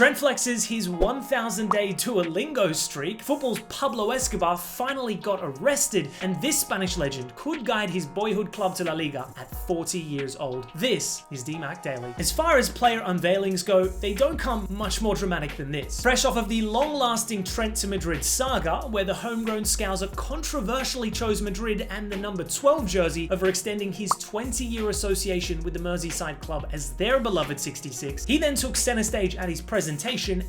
Trent flexes his 1,000-day Duolingo streak, football's Pablo Escobar finally got arrested, and this Spanish legend could guide his boyhood club to La Liga at 40 years old. This is DMAC Daily. As far as player unveilings go, they don't come much more dramatic than this. Fresh off of the long-lasting Trent to Madrid saga, where the homegrown Scouser controversially chose Madrid and the number 12 jersey over extending his 20-year association with the Merseyside club as their beloved 66, he then took center stage at his presentation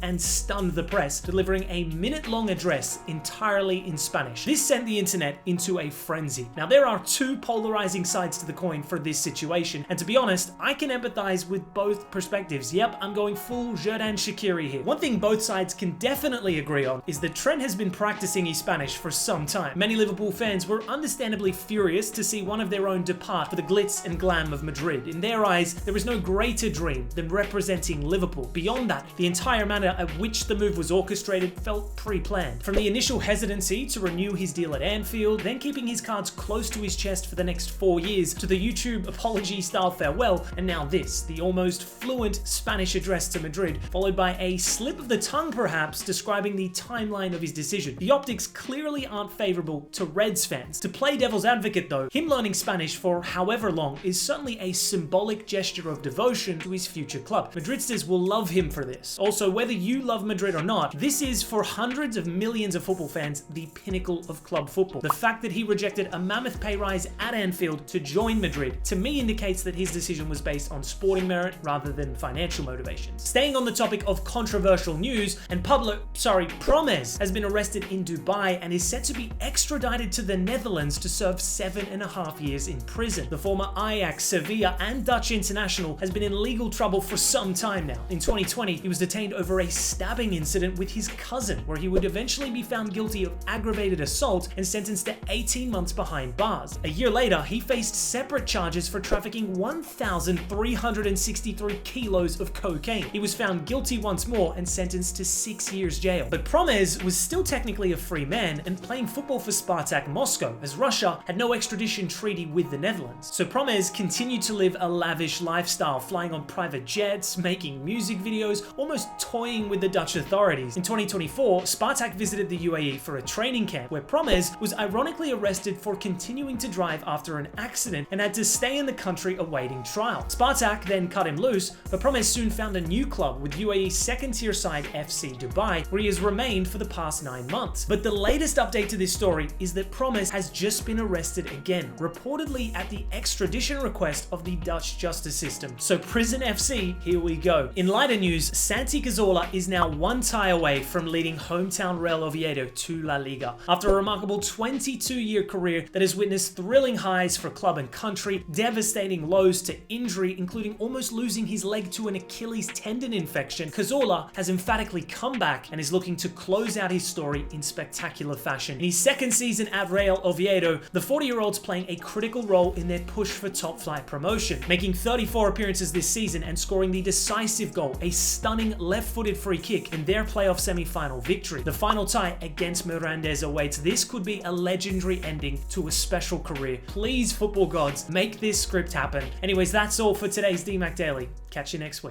and stunned the press, delivering a minute-long address entirely in Spanish. This sent the internet into a frenzy. Now, there are two polarizing sides to the coin for this situation, and to be honest, I can empathize with both perspectives. Yep, I'm going full Jordan Shaqiri here. One thing both sides can definitely agree on is that Trent has been practicing his Spanish for some time. Many Liverpool fans were understandably furious to see one of their own depart for the glitz and glam of Madrid. In their eyes, there was no greater dream than representing Liverpool. Beyond that, the entire manner at which the move was orchestrated felt pre-planned. From the initial hesitancy to renew his deal at Anfield, then keeping his cards close to his chest for the next 4 years, to the YouTube apology-style farewell, and now this, the almost fluent Spanish address to Madrid, followed by a slip of the tongue perhaps describing the timeline of his decision. The optics clearly aren't favourable to Reds fans. To play devil's advocate though, him learning Spanish for however long is certainly a symbolic gesture of devotion to his future club. Madridistas will love him for this. Also, whether you love Madrid or not, this is, for hundreds of millions of football fans, the pinnacle of club football. The fact that he rejected a mammoth pay rise at Anfield to join Madrid, to me indicates that his decision was based on sporting merit rather than financial motivations. Staying on the topic of controversial news, and Promes has been arrested in Dubai and is set to be extradited to the Netherlands to serve 7.5 years in prison. The former Ajax, Sevilla and Dutch international has been in legal trouble for some time now. In 2020, he was detained over a stabbing incident with his cousin, where he would eventually be found guilty of aggravated assault and sentenced to 18 months behind bars. A year later, he faced separate charges for trafficking 1,363 kilos of cocaine. He was found guilty once more and sentenced to 6 years jail. But Promes was still technically a free man and playing football for Spartak Moscow, as Russia had no extradition treaty with the Netherlands. So Promes continued to live a lavish lifestyle, flying on private jets, making music videos, almost toying with the Dutch authorities. In 2024, Spartak visited the UAE for a training camp, where Promes was ironically arrested for continuing to drive after an accident and had to stay in the country awaiting trial. Spartak then cut him loose, but Promes soon found a new club with UAE's second-tier side FC Dubai, where he has remained for the past 9 months. But the latest update to this story is that Promes has just been arrested again, reportedly at the extradition request of the Dutch justice system. So Prison FC, here we go. In lighter news, Santi Cazorla is now one tie away from leading hometown Real Oviedo to La Liga. After a remarkable 22-year career that has witnessed thrilling highs for club and country, devastating lows to injury, including almost losing his leg to an Achilles tendon infection, Cazorla has emphatically come back and is looking to close out his story in spectacular fashion. In his second season at Real Oviedo, the 40-year-old's playing a critical role in their push for top-flight promotion, making 34 appearances this season and scoring the decisive goal, a stunning left-footed free kick in their playoff semi-final victory. The final tie against Mirandes awaits. This could be a legendary ending to a special career. Please, football gods, make this script happen. Anyways, that's all for today's DMAC Daily. Catch you next week.